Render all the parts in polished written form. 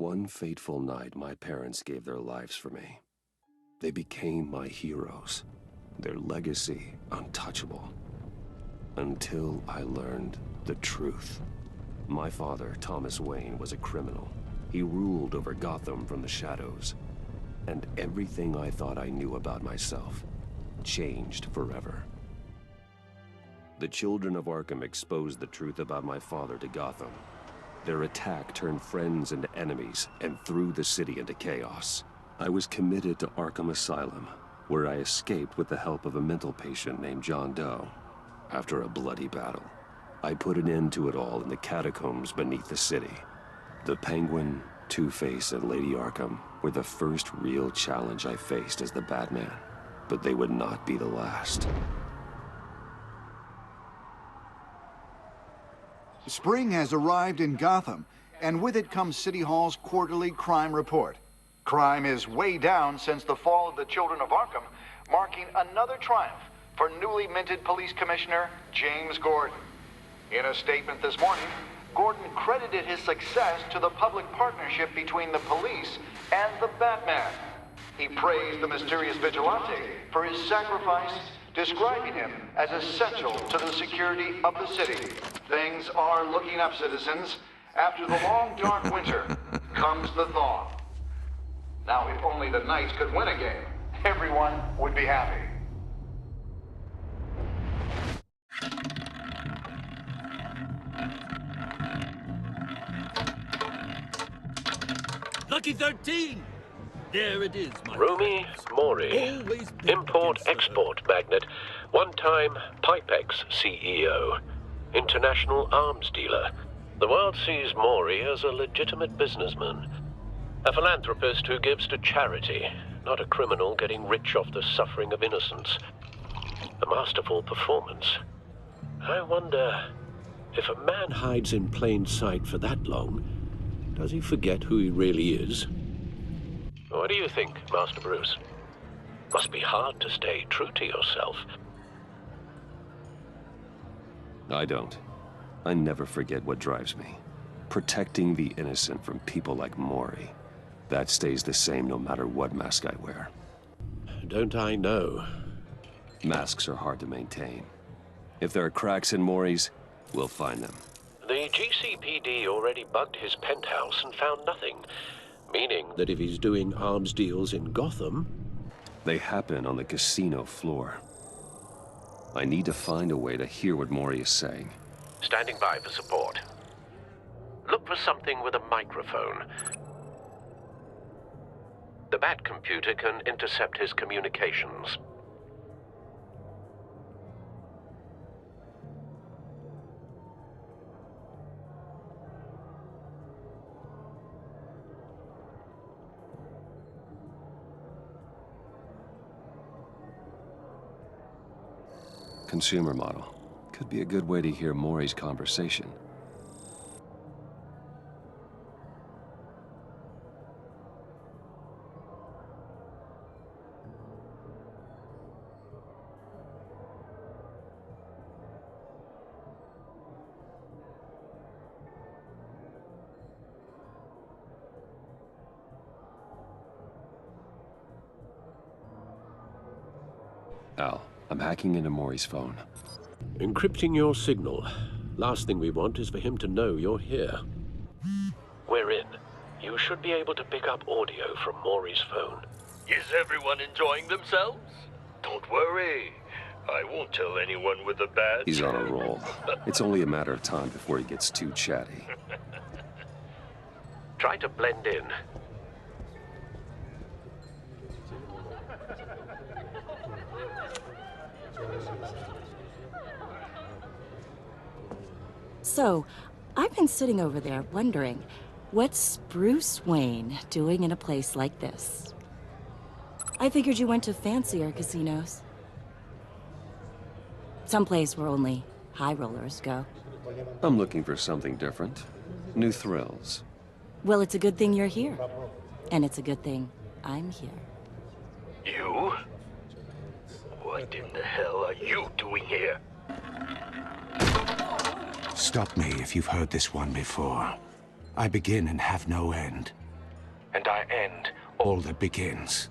One fateful night, my parents gave their lives for me. They became my heroes, their legacy untouchable. Until I learned the truth. My father, Thomas Wayne, was a criminal. He ruled over Gotham from the shadows. And everything I thought I knew about myself changed forever. The children of Arkham exposed the truth about my father to Gotham. Their attack turned friends into enemies and threw the city into chaos. I was committed to Arkham Asylum, where I escaped with the help of a mental patient named John Doe. After a bloody battle, I put an end to it all in the catacombs beneath the city. The Penguin, Two-Face, and Lady Arkham were the first real challenge I faced as the Batman, but they would not be the last. Spring has arrived in Gotham, and with it comes City Hall's quarterly crime report. Crime is way down since the fall of the Children of Arkham, marking another triumph for newly minted Police Commissioner James Gordon. In a statement this morning, Gordon credited his success to the public partnership between the police and the Batman. He praised the mysterious vigilante for his sacrifice, describing him as essential to the security of the city. Things are looking up, citizens. After the long, dark winter comes the thaw. Now, if only the Knights could win a game, everyone would be happy. Lucky 13! There it is, my Rumi Mori, import-export magnate, one-time Pipex CEO, international arms dealer. The world sees Mori as a legitimate businessman, a philanthropist who gives to charity, not a criminal getting rich off the suffering of innocence. A masterful performance. I wonder, if a man hides in plain sight for that long, does he forget who he really is? What do you think, Master Bruce? Must be hard to stay true to yourself. I don't. I never forget what drives me. Protecting the innocent from people like Mori. That stays the same no matter what mask I wear. Don't I know? Masks are hard to maintain. If there are cracks in Mori's, we'll find them. The GCPD already bugged his penthouse and found nothing. Meaning that if he's doing arms deals in Gotham... They happen on the casino floor. I need to find a way to hear what Mori is saying. Standing by for support. Look for something with a microphone. The Bat computer can intercept his communications. Consumer model. Could be a good way to hear Mori's conversation. Al, I'm hacking into Mori's phone. Encrypting your signal. Last thing we want is for him to know you're here. We're in. You should be able to pick up audio from Mori's phone. Is everyone enjoying themselves? Don't worry. I won't tell anyone with a bat. He's on a roll. It's only a matter of time before he gets too chatty. Try to blend in. So, I've been sitting over there wondering, what's Bruce Wayne doing in a place like this? I figured you went to fancier casinos. Someplace where only high rollers go. I'm looking for something different. New thrills. Well, it's a good thing you're here. And it's a good thing I'm here. You? What in the hell are you doing here? Stop me if you've heard this one before. I begin and have no end. and I end all that begins.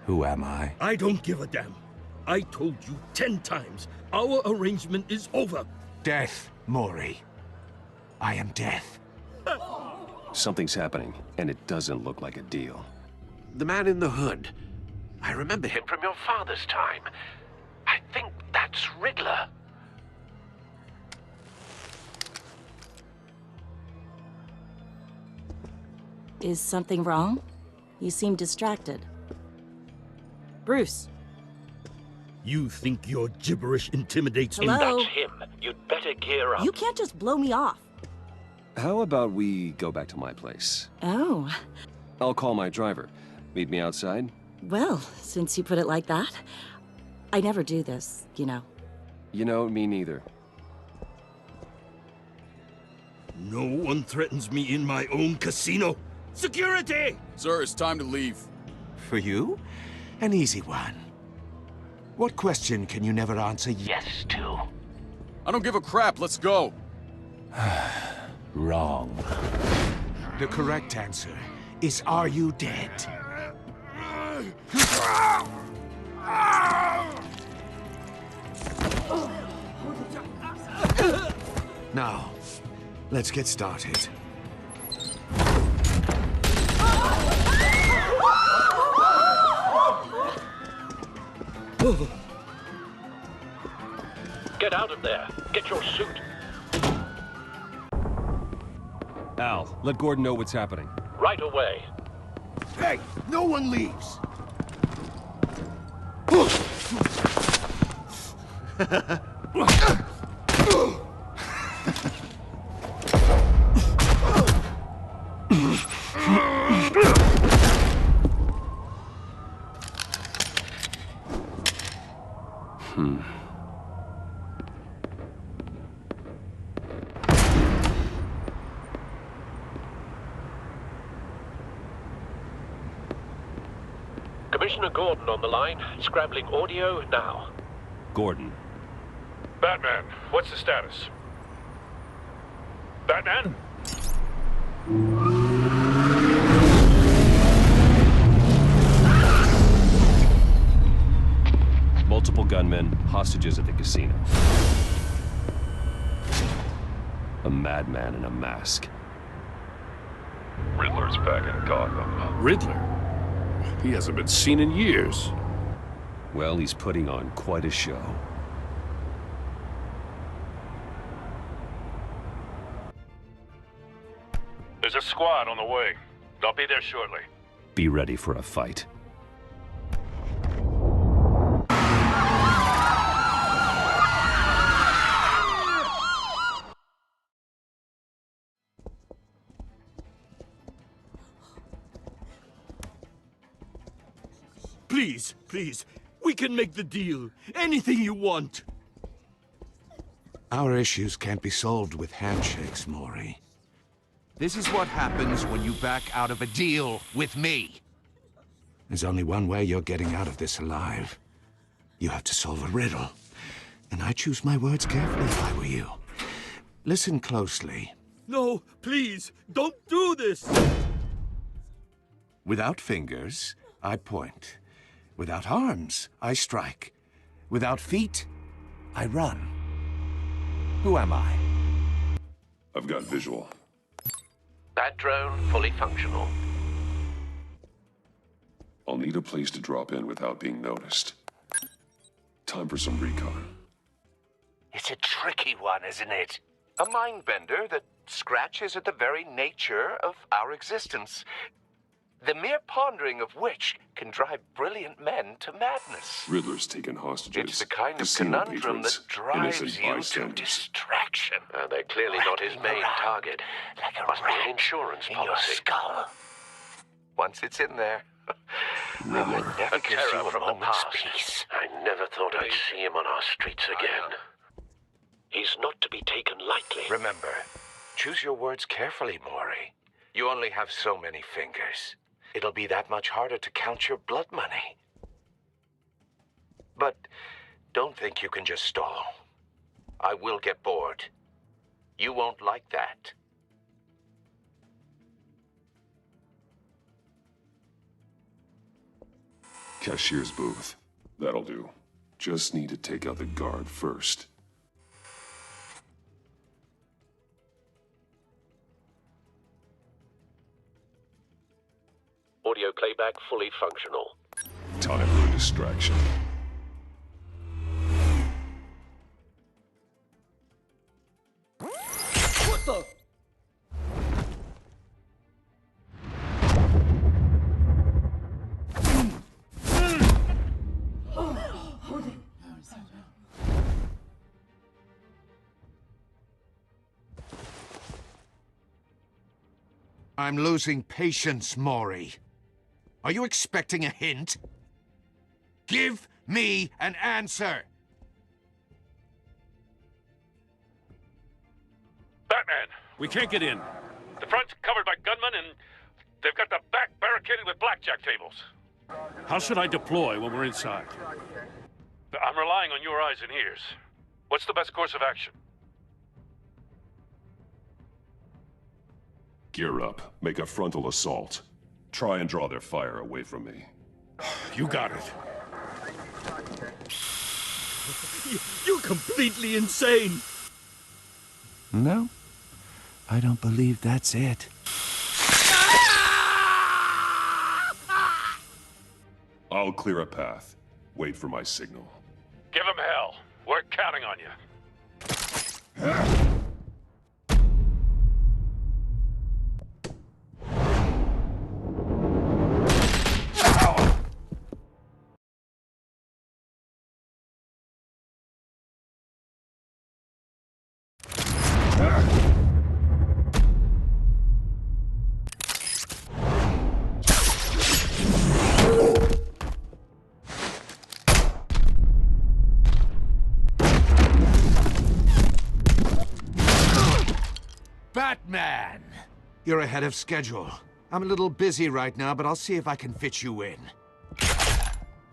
Who am I? I don't give a damn. I told you 10 times. Our arrangement is over. Death, Maury. I am death. Something's happening, and it doesn't look like a deal. The man in the hood. I remember him from your father's time. I think that's Riddler. Is something wrong? You seem distracted. Bruce. You think your gibberish intimidates me? Hello? That's him. You'd better gear up. You can't just blow me off. How about we go back to my place? Oh. I'll call my driver. Meet me outside? Well, since you put it like that. I never do this, you know. You know, me neither. No one threatens me in my own casino. Security! Sir, it's time to leave. For you? An easy one. What question can you never answer yes to? I don't give a crap, let's go. Wrong. The correct answer is, are you dead? Now, let's get started. Get out of there. Get your suit. Al, let Gordon know what's happening. Right away. Hey, no one leaves. Commissioner Gordon on the line, scrabbling audio now. Gordon. Batman, what's the status? Batman? Multiple gunmen, hostages at the casino. A madman in a mask. Riddler's back in Gotham. Riddler? He hasn't been seen in years. Well, he's putting on quite a show. There's a squad on the way. I'll be there shortly. Be ready for a fight. Please, please. We can make the deal. Anything you want. Our issues can't be solved with handshakes, Maury. This is what happens when you back out of a deal with me. There's only one way you're getting out of this alive. You have to solve a riddle. And I choose my words carefully if I were you. Listen closely. No, please, don't do this. Without fingers, I point. Without arms, I strike. Without feet, I run. Who am I? I've got visual. That drone fully functional. I'll need a place to drop in without being noticed. Time for some recon. It's a tricky one, isn't it? A mind bender that scratches at the very nature of our existence. The mere pondering of which can drive brilliant men to madness. Riddler's taken hostages. It's the kind of casino conundrum patrons, that drives innocent you to bystanders. distraction. They're clearly not his main target. Like a Must be rat an insurance in your policy. skull. Once it's in there, Riddler. never A gives you terror a from the moment's past. peace. I never thought I'd see him on our streets again. He's not to be taken lightly. Remember, choose your words carefully, Maury. You only have so many fingers. It'll be that much harder to count your blood money. But don't think you can just stall. I will get bored. You won't like that. Cashier's booth. That'll do. Just need to take out the guard first. Audio playback fully functional. Time for a distraction. What the? I'm losing patience, Maury. Are you expecting a hint? Give me an answer! Batman! We can't get in. The front's covered by gunmen, and they've got the back barricaded with blackjack tables. How should I deploy when we're inside? I'm relying on your eyes and ears. What's the best course of action? Gear up. Make a frontal assault. Try and draw their fire away from me. You got it. You're completely insane! No, I don't believe that's it. I'll clear a path. Wait for my signal. Give them hell. We're counting on you. Batman! You're ahead of schedule. I'm a little busy right now, but I'll see if I can fit you in.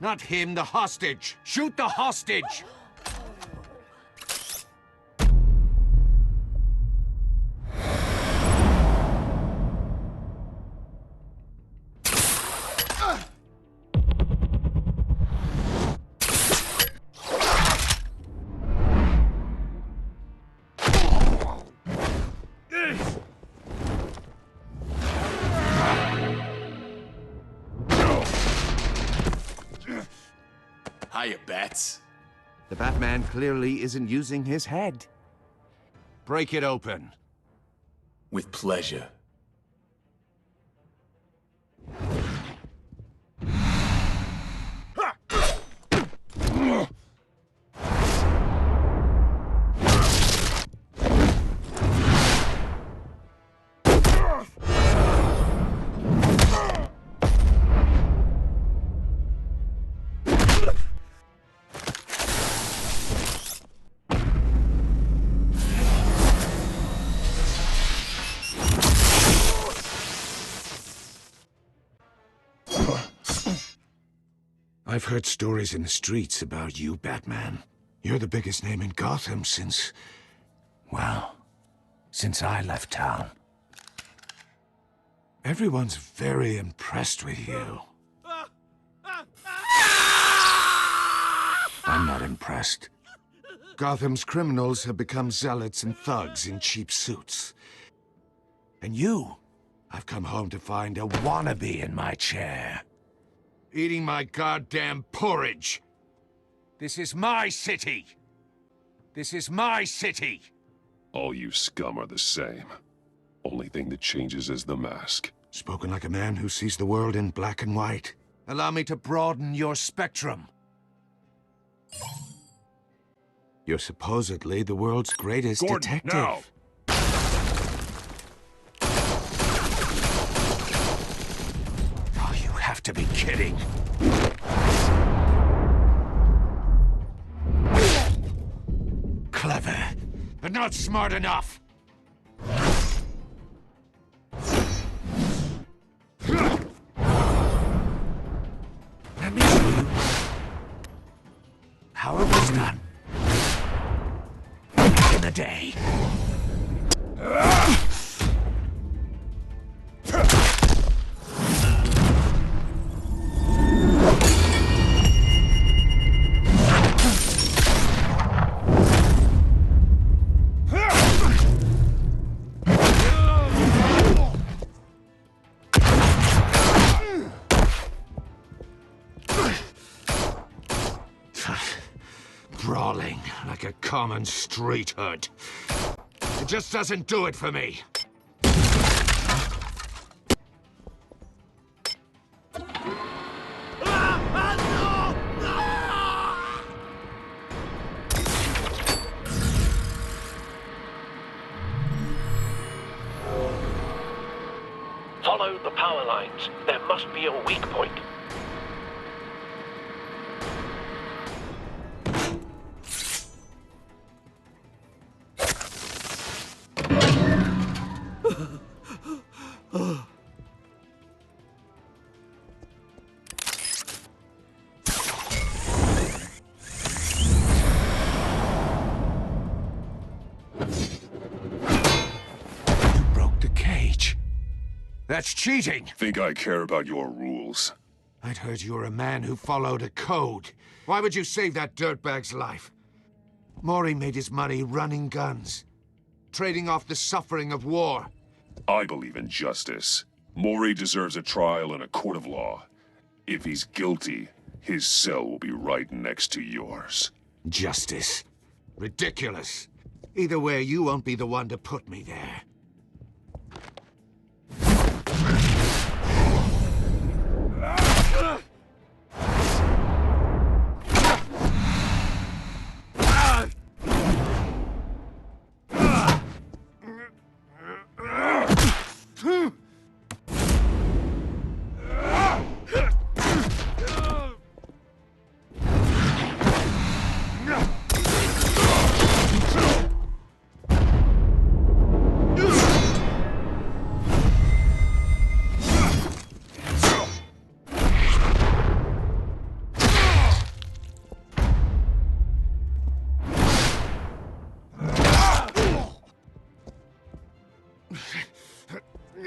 Not him, the hostage! Shoot the hostage! Hiya, Bats. The Batman clearly isn't using his head. Break it open. With pleasure. I've heard stories in the streets about you, Batman. You're the biggest name in Gotham since... well, since I left town. Everyone's very impressed with you. I'm not impressed. Gotham's criminals have become zealots and thugs in cheap suits. And you, I've come home to find a wannabe in my chair. Eating my goddamn porridge. This is my city. This is my city. All you scum are the same. Only thing that changes is the mask. Spoken like a man who sees the world in black and white. Allow me to broaden your spectrum. You're supposedly the world's greatest detective. Now. Oh, you have to be kidding. Clever, but not smart enough. Let me show you how it was done back in the day. brawling like a common street hood. It just doesn't do it for me. Follow the power lines. There must be a weak point. That's cheating! Think I care about your rules? I'd heard you were a man who followed a code. Why would you save that dirtbag's life? Maury made his money running guns, trading off the suffering of war. I believe in justice. Maury deserves a trial in a court of law. If he's guilty, his cell will be right next to yours. Justice. Ridiculous. Either way, you won't be the one to put me there.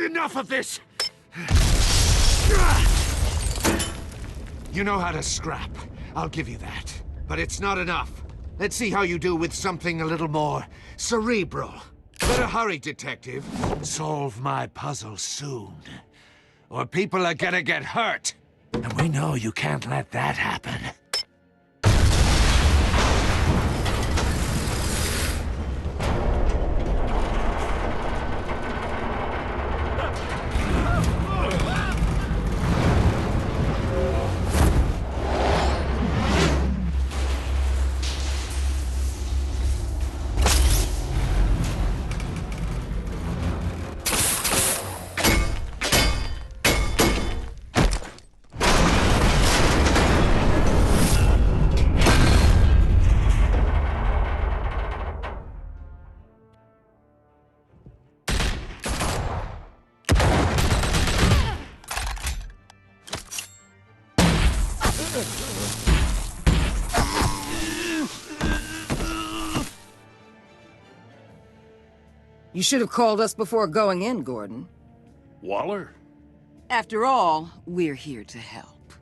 Enough of this! You know how to scrap. I'll give you that. But it's not enough. Let's see how you do with something a little more cerebral. Better hurry, detective. Solve my puzzle soon. Or people are gonna get hurt. And we know you can't let that happen. You should have called us before going in, Gordon. Waller? After all, we're here to help.